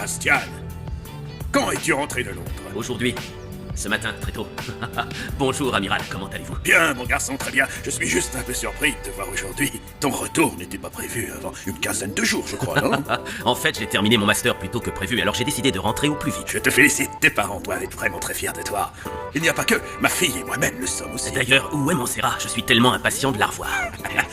Sébastian, quand es-tu rentré de Londres? Aujourd'hui. Ce matin, très tôt. Bonjour, amiral, comment allez-vous? Bien, mon garçon, très bien. Je suis juste un peu surpris de te voir aujourd'hui. Ton retour n'était pas prévu avant une quinzaine de jours, je crois, non? En fait, j'ai terminé mon master plus tôt que prévu, alors j'ai décidé de rentrer au plus vite. Je te félicite, tes parents doivent être vraiment très fiers de toi. Il n'y a pas que ma fille et moi-même le sommes aussi. D'ailleurs, où est Montserrat? Je suis tellement impatient de la revoir.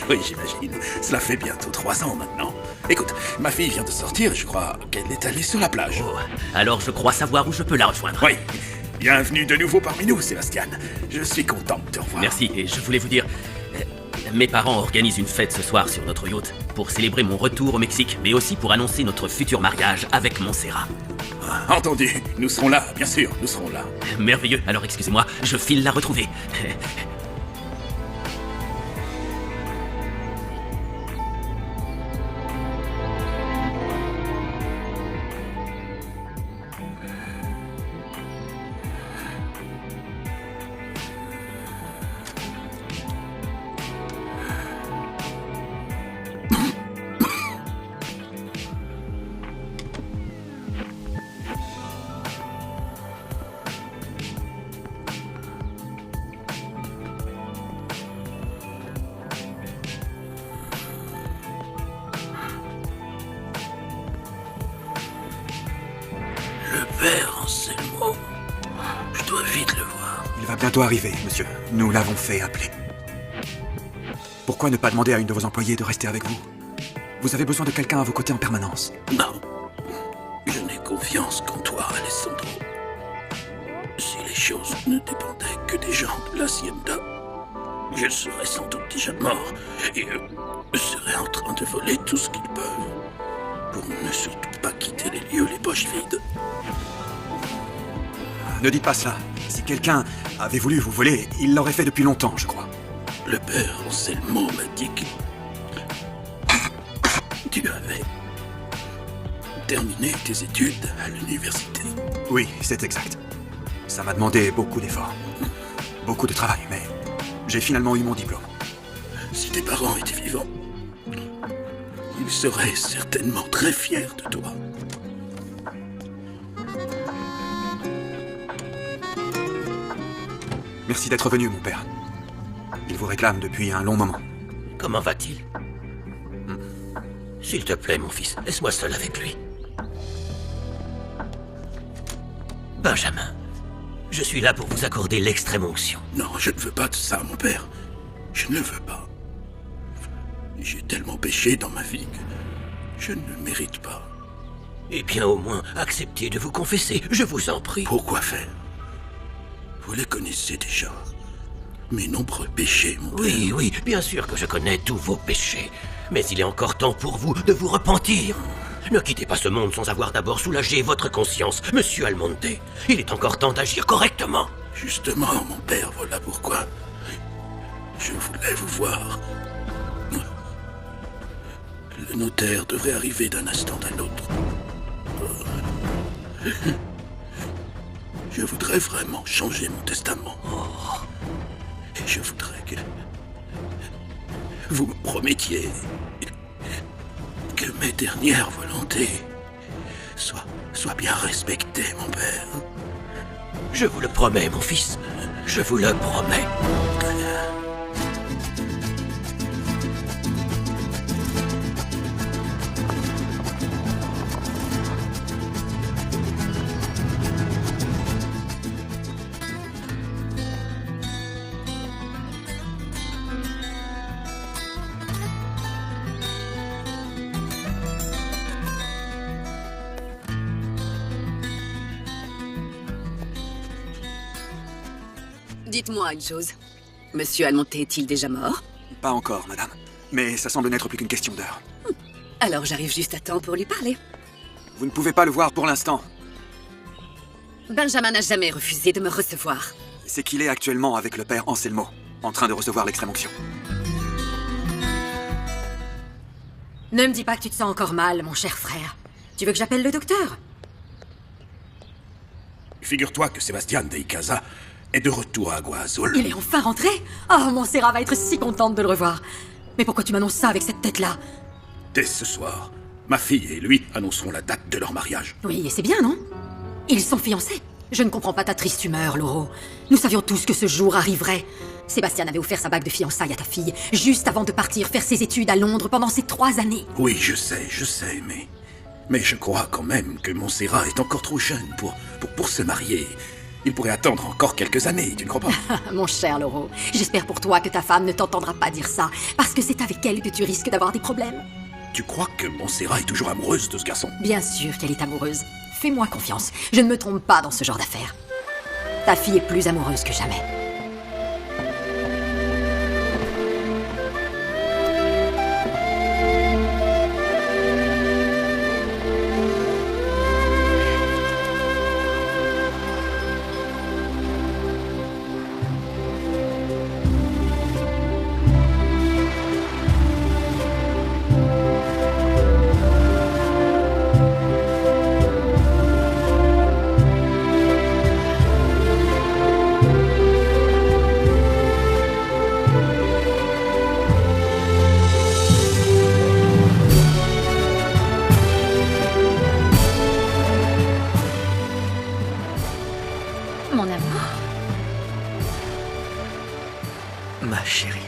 Oui, j'imagine. Cela fait bientôt 3 ans maintenant. Écoute, ma fille vient de sortir et je crois qu'elle est allée sur la plage. Oh, alors je crois savoir où je peux la rejoindre. Oui. Bienvenue de nouveau parmi nous, Sébastian. Je suis content de te revoir. Merci, et je voulais vous dire... mes parents organisent une fête ce soir sur notre yacht pour célébrer mon retour au Mexique, mais aussi pour annoncer notre futur mariage avec Montserrat. Entendu, nous serons là, bien sûr, nous serons là. Merveilleux, alors excusez-moi, je file la retrouver. Le père Anselmo. Je dois vite le voir. Il va bientôt arriver, monsieur. Nous l'avons fait appeler. Pourquoi ne pas demander à une de vos employées de rester avec vous? Vous avez besoin de quelqu'un à vos côtés en permanence. Non. Je n'ai confiance qu'en toi, Alessandro. Si les choses ne dépendaient que des gens de l'Hacienda, je serais sans doute déjà mort et eux seraient en train de voler tout ce qu'ils peuvent pour ne surtout pas quitter les lieux les poches vides. Ne dites pas cela. Si quelqu'un avait voulu vous voler, il l'aurait fait depuis longtemps, je crois. Le père Anselmo m'a dit que tu avais terminé tes études à l'université. Oui, c'est exact. Ça m'a demandé beaucoup d'efforts. Beaucoup de travail, mais j'ai finalement eu mon diplôme. Si tes parents étaient vivants, ils seraient certainement très fiers de toi. Merci d'être venu, mon père. Il vous réclame depuis un long moment. Comment va-t-il? S'il te plaît, mon fils, laisse-moi seul avec lui. Benjamin, je suis là pour vous accorder l'extrême onction. Non, je ne veux pas de ça, mon père. Je ne le veux pas. J'ai tellement péché dans ma vie que je ne le mérite pas. Eh bien, au moins, acceptez de vous confesser, je vous en prie. Pourquoi faire? Vous les connaissez déjà. Mes nombreux péchés, mon père. Oui, oui, bien sûr que je connais tous vos péchés. Mais il est encore temps pour vous de vous repentir. Ne quittez pas ce monde sans avoir d'abord soulagé votre conscience, monsieur Almonte. Il est encore temps d'agir correctement. Justement, mon père, voilà pourquoi je voulais vous voir. Le notaire devrait arriver d'un instant à l'autre. Je voudrais vraiment changer mon testament. Et je voudrais que vous me promettiez que mes dernières volontés soient bien respectées, mon père. Je vous le promets, mon fils. Je vous le promets. Dites-moi une chose. Monsieur Almonte est-il déjà mort? Pas encore, madame. Mais ça semble n'être plus qu'une question d'heure. Alors j'arrive juste à temps pour lui parler. Vous ne pouvez pas le voir pour l'instant. Benjamin n'a jamais refusé de me recevoir. C'est qu'il est actuellement avec le père Anselmo, en train de recevoir l'extrême-onction. Ne me dis pas que tu te sens encore mal, mon cher frère. Tu veux que j'appelle le docteur? Figure-toi que Sébastien de Icaza est de retour à Guazul. Il est enfin rentré? Oh, Montserrat va être si contente de le revoir. Mais pourquoi tu m'annonces ça avec cette tête-là? Dès ce soir, ma fille et lui annonceront la date de leur mariage. Oui, et c'est bien, non? Ils sont fiancés. Je ne comprends pas ta triste humeur, Lauro. Nous savions tous que ce jour arriverait. Sébastien avait offert sa bague de fiançailles à ta fille, juste avant de partir faire ses études à Londres pendant ces 3 années. Oui, je sais, mais je crois quand même que Montserrat est encore trop jeune pour se marier. Il pourrait attendre encore quelques années, tu ne crois pas? Mon cher Lauro, j'espère pour toi que ta femme ne t'entendra pas dire ça, parce que c'est avec elle que tu risques d'avoir des problèmes. Tu crois que Montserrat est toujours amoureuse de ce garçon? Bien sûr qu'elle est amoureuse. Fais-moi confiance, je ne me trompe pas dans ce genre d'affaires. Ta fille est plus amoureuse que jamais. Mon amour. Ma chérie.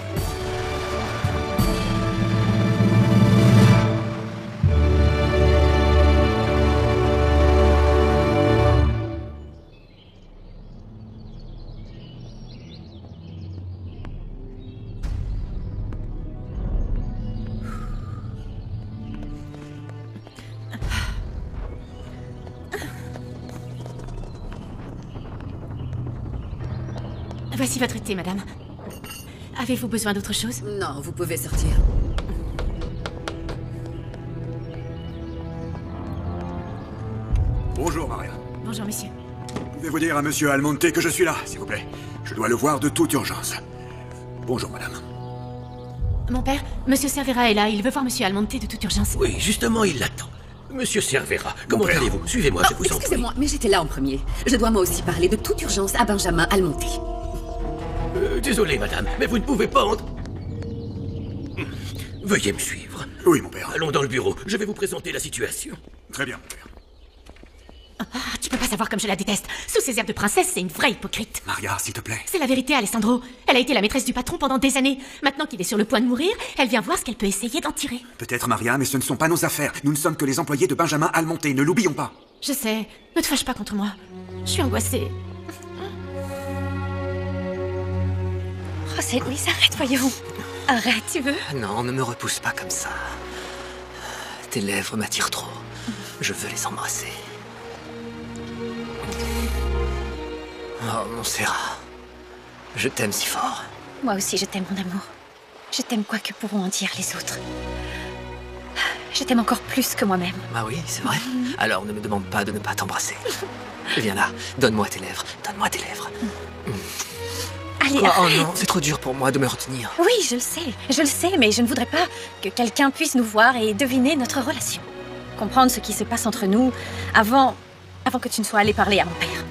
Voici votre thé, madame. Avez-vous besoin d'autre chose? Non, vous pouvez sortir. Bonjour, Maria. Bonjour, monsieur. Pouvez-vous dire à Monsieur Almonte que je suis là, s'il vous plaît? Je dois le voir de toute urgence. Bonjour, madame. Mon père, monsieur Cervera est là. Il veut voir monsieur Almonte de toute urgence. Oui, justement, il l'attend. Monsieur Cervera, comment père. allez-vous? Suivez-moi, je vous en prie. Excusez-moi, mais j'étais là en premier. Je dois moi aussi parler de toute urgence à Benjamin Almonte. Désolé, madame, mais vous ne pouvez pas Veuillez me suivre. Oui, mon père. Allons dans le bureau, je vais vous présenter la situation. Très bien, mon père. Ah, tu peux pas savoir comme je la déteste. Sous ses airs de princesse, c'est une vraie hypocrite. Maria, s'il te plaît. C'est la vérité, Alessandro. Elle a été la maîtresse du patron pendant des années. Maintenant qu'il est sur le point de mourir, elle vient voir ce qu'elle peut essayer d'en tirer. Peut-être, Maria, mais ce ne sont pas nos affaires. Nous ne sommes que les employés de Benjamin Almonte, ne l'oublions pas. Je sais. Ne te fâche pas contre moi. Je suis angoissée. José Luis, arrête, voyons. Arrête, tu veux? Non, ne me repousse pas comme ça. Tes lèvres m'attirent trop. Je veux les embrasser. Oh, Montserrat. Je t'aime si fort. Moi aussi, je t'aime, mon amour. Je t'aime quoi que pourront en dire les autres. Je t'aime encore plus que moi-même. Ah oui, c'est vrai. Alors ne me demande pas de ne pas t'embrasser. Viens là, donne-moi tes lèvres. Donne-moi tes lèvres. Allez, Quoi? Oh arrête. non, c'est trop dur pour moi de me retenir. Oui, je le sais, mais je ne voudrais pas que quelqu'un puisse nous voir et deviner notre relation. Comprendre ce qui se passe entre nous avant que tu ne sois allé parler à mon père.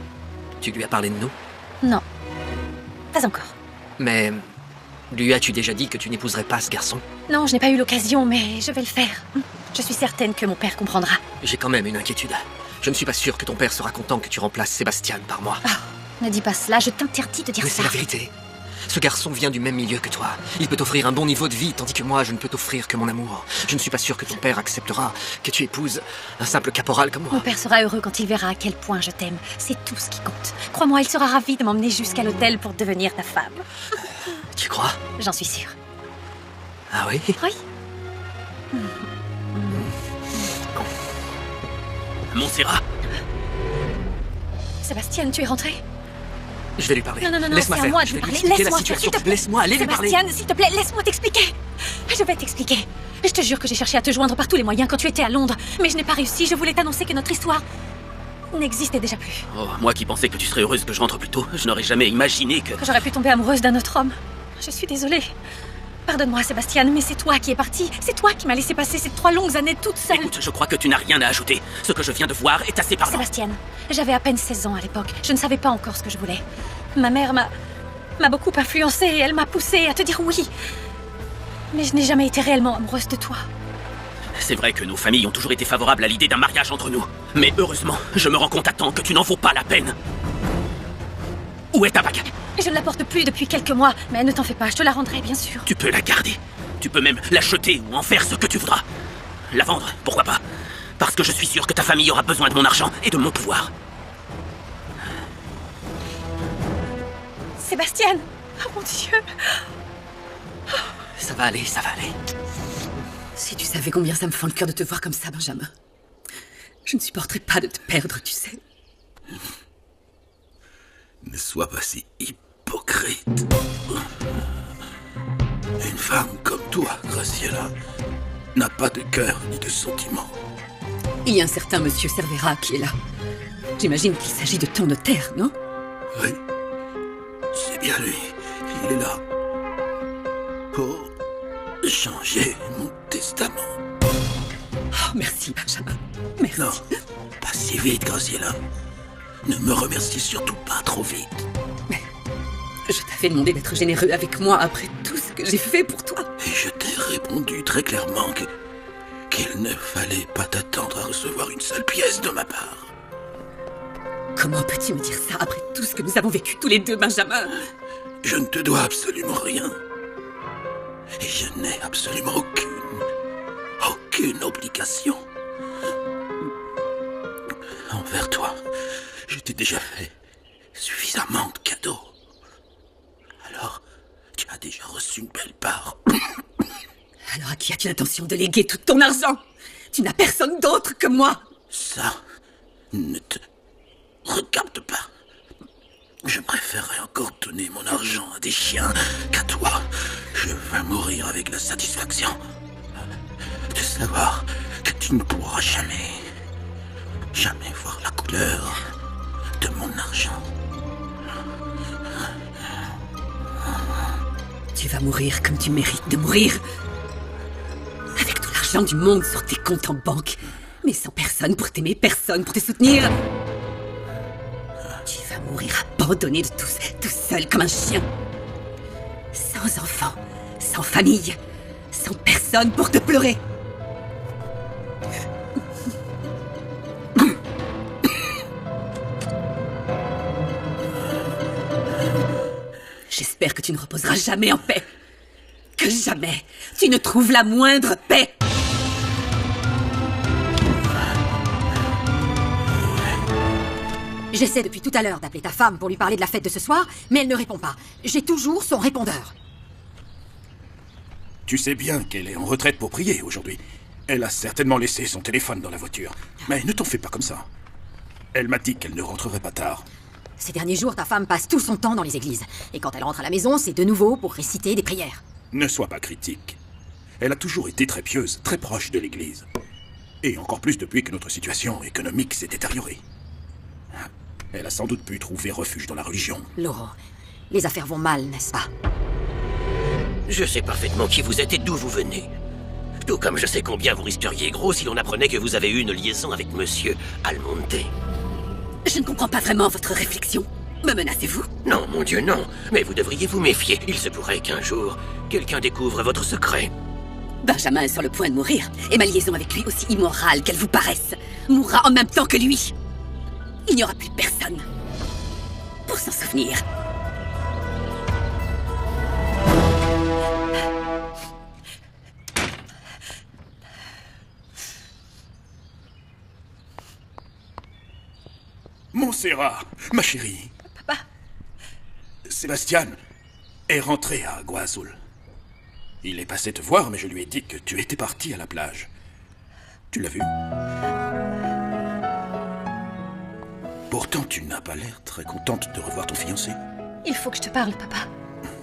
Tu lui as parlé de nous? Non, pas encore. Mais lui as-tu déjà dit que tu n'épouserais pas ce garçon? Non, je n'ai pas eu l'occasion, mais je vais le faire. Je suis certaine que mon père comprendra. J'ai quand même une inquiétude. Je ne suis pas sûr que ton père sera content que tu remplaces Sébastien par moi. Ne dis pas cela, je t'interdis de dire Mais ça. c'est la vérité. Ce garçon vient du même milieu que toi. Il peut t'offrir un bon niveau de vie, tandis que moi, je ne peux t'offrir que mon amour. Je ne suis pas sûr que ton père acceptera que tu épouses un simple caporal comme Mon moi. père sera heureux quand il verra à quel point je t'aime. C'est tout ce qui compte. Crois-moi, il sera ravi de m'emmener jusqu'à l'hôtel pour devenir ta femme. Tu crois? J'en suis sûre. Ah oui? Oui. Montserrat, Sébastien, tu es rentré? Je vais lui parler. Non, Laisse-moi c'est à faire. moi de Je lui vais lui parler. expliquer la Laisse-moi, situation. s'il te plaît. Laisse-moi aller lui parler. Sébastien, s'il te plaît, laisse-moi t'expliquer. Je vais t'expliquer. Je te jure que j'ai cherché à te joindre par tous les moyens quand tu étais à Londres, mais je n'ai pas réussi. Je voulais t'annoncer que notre histoire n'existait déjà plus. oh, moi qui pensais que tu serais heureuse que je rentre plus tôt, je n'aurais jamais imaginé que... Que j'aurais pu tomber amoureuse d'un autre homme. Je suis désolée. Pardonne-moi, Sébastien, mais c'est toi qui es parti. C'est toi qui m'as laissé passer ces 3 longues années toute seule. Écoute, je crois que tu n'as rien à ajouter. Ce que je viens de voir est assez parlant. Sébastien, j'avais à peine 16 ans à l'époque. Je ne savais pas encore ce que je voulais. Ma mère m'a beaucoup influencée et elle m'a poussée à te dire oui. Mais je n'ai jamais été réellement amoureuse de toi. C'est vrai que nos familles ont toujours été favorables à l'idée d'un mariage entre nous. Mais heureusement, je me rends compte à temps que tu n'en vaux pas la peine. Où est ta bague? Je ne la porte plus depuis quelques mois, mais ne t'en fais pas, je te la rendrai, bien sûr. Tu peux la garder. Tu peux même la jeter ou en faire ce que tu voudras. La vendre, pourquoi pas? Parce que je suis sûr que ta famille aura besoin de mon argent et de mon pouvoir. Sébastien! Oh mon Dieu! Ça va aller, ça va aller. Si tu savais combien ça me fend le cœur de te voir comme ça, Benjamin. Je ne supporterais pas de te perdre, tu sais. Ne sois pas si hypocrite. Une femme comme toi, Graciela, n'a pas de cœur ni de sentiments. Il y a un certain monsieur Cervera qui est là. J'imagine qu'il s'agit de ton notaire, non? Oui, c'est bien lui. Il est là. Pour changer mon testament. Oh, merci, Benjamin. Merci. Non, pas si vite, Graciela. Ne me remercie surtout pas trop vite. Mais je t'avais demandé d'être généreux avec moi après tout ce que j'ai fait pour toi. Et je t'ai répondu très clairement qu'il ne fallait pas t'attendre à recevoir une seule pièce de ma part. Comment peux-tu me dire ça après tout ce que nous avons vécu tous les deux, Benjamin? Je ne te dois absolument rien. Et je n'ai absolument aucune obligation envers toi. Je t'ai déjà fait suffisamment de cadeaux. Alors, tu as déjà reçu une belle part. Alors à qui as-tu l'intention de léguer tout ton argent? Tu n'as personne d'autre que moi. Ça ne te regarde pas. Je préférerais encore donner mon argent à des chiens qu'à toi. Je vais mourir avec la satisfaction de savoir que tu ne pourras jamais voir la couleur de mon argent. Tu vas mourir comme tu mérites de mourir. Avec tout l'argent du monde sur tes comptes en banque, mais sans personne pour t'aimer, personne pour te soutenir. Tu vas mourir abandonné de tous, tout seul comme un chien. Sans enfant, sans famille, sans personne pour te pleurer. J'espère que tu ne reposeras jamais en paix. Que jamais tu ne trouves la moindre paix. J'essaie depuis tout à l'heure d'appeler ta femme pour lui parler de la fête de ce soir, mais elle ne répond pas. J'ai toujours son répondeur. Tu sais bien qu'elle est en retraite pour prier aujourd'hui. Elle a certainement laissé son téléphone dans la voiture. Mais ne t'en fais pas comme ça. Elle m'a dit qu'elle ne rentrerait pas tard. Ces derniers jours, ta femme passe tout son temps dans les églises. Et quand elle rentre à la maison, c'est de nouveau pour réciter des prières. Ne sois pas critique. Elle a toujours été très pieuse, très proche de l'église. Et encore plus depuis que notre situation économique s'est détériorée. Elle a sans doute pu trouver refuge dans la religion. Laurent, les affaires vont mal, n'est-ce pas? Je sais parfaitement qui vous êtes et d'où vous venez. Tout comme je sais combien vous risqueriez gros si l'on apprenait que vous avez eu une liaison avec Monsieur Almonte. Je ne comprends pas vraiment votre réflexion. Me menacez-vous? Non, mon Dieu, non. Mais vous devriez vous méfier. Il se pourrait qu'un jour, quelqu'un découvre votre secret. Benjamin est sur le point de mourir, et ma liaison avec lui, aussi immorale qu'elle vous paraisse, mourra en même temps que lui. Il n'y aura plus personne pour s'en souvenir. Montserrat, ma chérie. Papa. Sébastien est rentré à Agua Azul. Il est passé te voir, mais je lui ai dit que tu étais parti à la plage. Tu l'as vu? Pourtant, tu n'as pas l'air très contente de revoir ton fiancé. Il faut que je te parle, papa.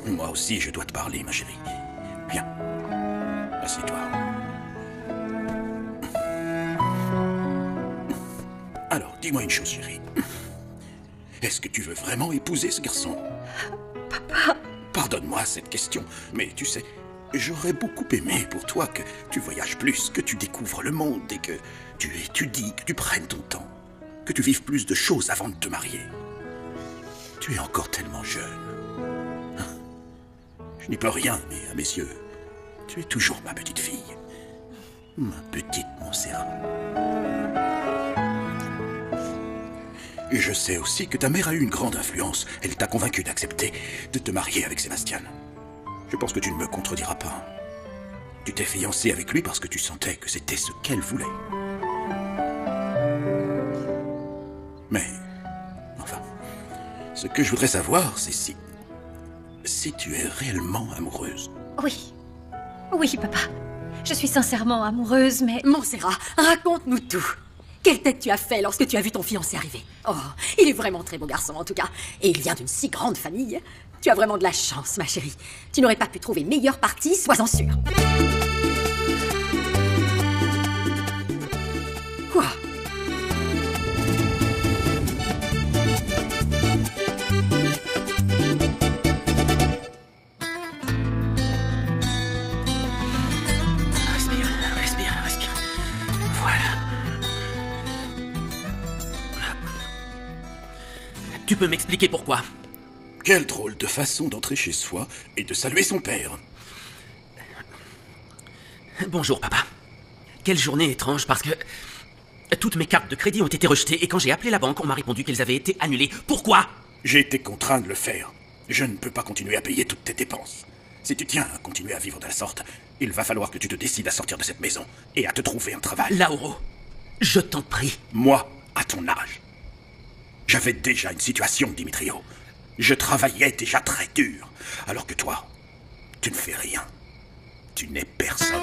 Moi aussi, je dois te parler, ma chérie. Viens. Assieds-toi. Alors, dis-moi une chose, chérie. Est-ce que tu veux vraiment épouser ce garçon? Papa. Pardonne-moi cette question, mais tu sais, j'aurais beaucoup aimé pour toi que tu voyages plus, que tu découvres le monde et que tu étudies, que tu prennes ton temps, que tu vives plus de choses avant de te marier. Tu es encore tellement jeune. Je n'y peux rien, mais à mes yeux, tu es toujours ma petite fille. Ma petite Montserrat. Et je sais aussi que ta mère a eu une grande influence. Elle t'a convaincu d'accepter de te marier avec Sébastien. Je pense que tu ne me contrediras pas. Tu t'es fiancé avec lui parce que tu sentais que c'était ce qu'elle voulait. Mais, enfin, ce que je voudrais savoir, c'est si tu es réellement amoureuse. Oui. Oui, papa. Je suis sincèrement amoureuse, mais... Montserrat, raconte-nous tout. Quelle tête tu as fait lorsque tu as vu ton fiancé arriver? Oh, il est vraiment très beau garçon en tout cas. Et il vient d'une si grande famille. Tu as vraiment de la chance, ma chérie. Tu n'aurais pas pu trouver meilleure partie, sois-en sûre. Quoi? Respire. Voilà. Tu peux m'expliquer pourquoi? Quelle drôle de façon d'entrer chez soi et de saluer son père. Bonjour, papa. Quelle journée étrange, parce que... toutes mes cartes de crédit ont été rejetées, et quand j'ai appelé la banque, on m'a répondu qu'elles avaient été annulées. Pourquoi? J'ai été contraint de le faire. Je ne peux pas continuer à payer toutes tes dépenses. Si tu tiens à continuer à vivre de la sorte, il va falloir que tu te décides à sortir de cette maison et à te trouver un travail. Lauro, je t'en prie. Moi, à ton âge, j'avais déjà une situation, Dimitrio. Je travaillais déjà très dur, alors que toi, tu ne fais rien. Tu n'es personne.